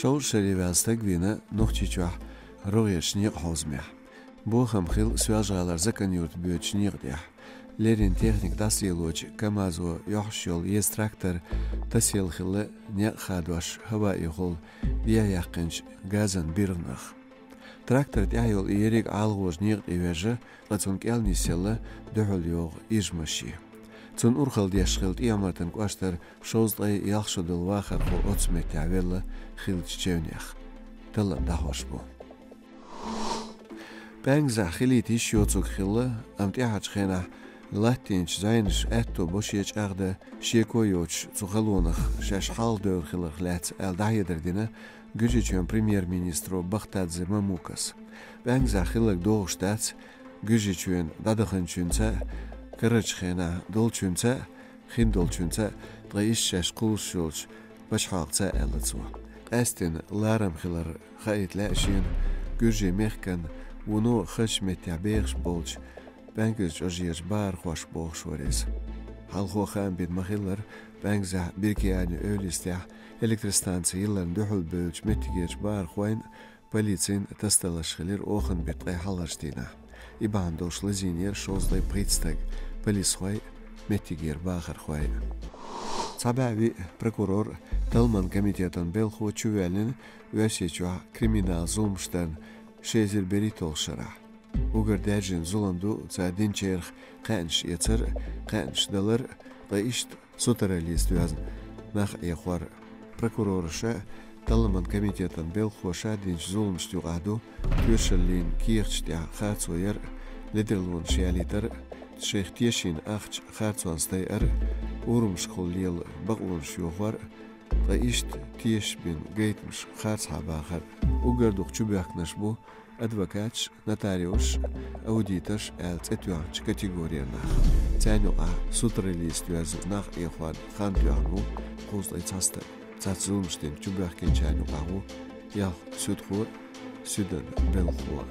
Шоу шеривелстаг вина нухчичуах роешник хаузмях. Бохам хил свяжалар заканют бючнигдях. Лерин техник дасилоч камазо яхшол есть трактор тасил хилла не хадваш хава ихол дияяқинч газан бирнах. Трактор тяйол иерик алгош нигд ивежа лацун келни села дөхөл йог ижмаши. Цун урхал дяшхилд иамартан кваштар шоузлай яхшодыл вахар хо оцмет явелла хилч чевнях. Талам дахошбу. Бэнгза хилит ишьоцук хилла амтяхач хена латинч зайнш этто бошиеч агда шекойоч цухалонах шаш халдör хилах лац алдайдердина güjüçön premier-ministro Бахтадзе Мамукас. Бэнгза хилак доғштац güjüçön дадахынчунца кырычхена долчунца хиндолчунца драишшаш кулшулч башхaqца элцва. Эстин ларам хилар хайтляшин güjü мехкан уну хышмет яберш болч Бэнгз ожиеш бар хош болшорез. Халхохан бит махилар Бэнгза биркияни öylistя электростанция yılların döhül bölç mettigeç bar khoyn полицин тасталашхилер охын бетгай халарштина. Ибан дошлы зинер шозлай предстаг полисхой метигер бахар хой. Цабави прокурор Талман комитетан белхо чувелин весечуа криминал зулмштан шезер беритолшара. Угар дәжин зуланду цадин черх қанш яцар қанш далар таишт сутаралист вязн нах яхвар прокурорша Талман комитетан белхоша динч зулмшту аду тюшелин кирчтя хацоер ледерлун шиалитер шехтешин ахч хацонстай урумшхолил багун шухвар таишт теш бин гейтмш хац хабахар угардук чубякнаш бу адвокатш, нотариуш, аудиташ, элцетюанч категориянах. Цянюа сутралистюаз нах ихван хантюану кузлай цастер. Цацулмштин чубяхкен чянюагу ял судхур, суден белхуа.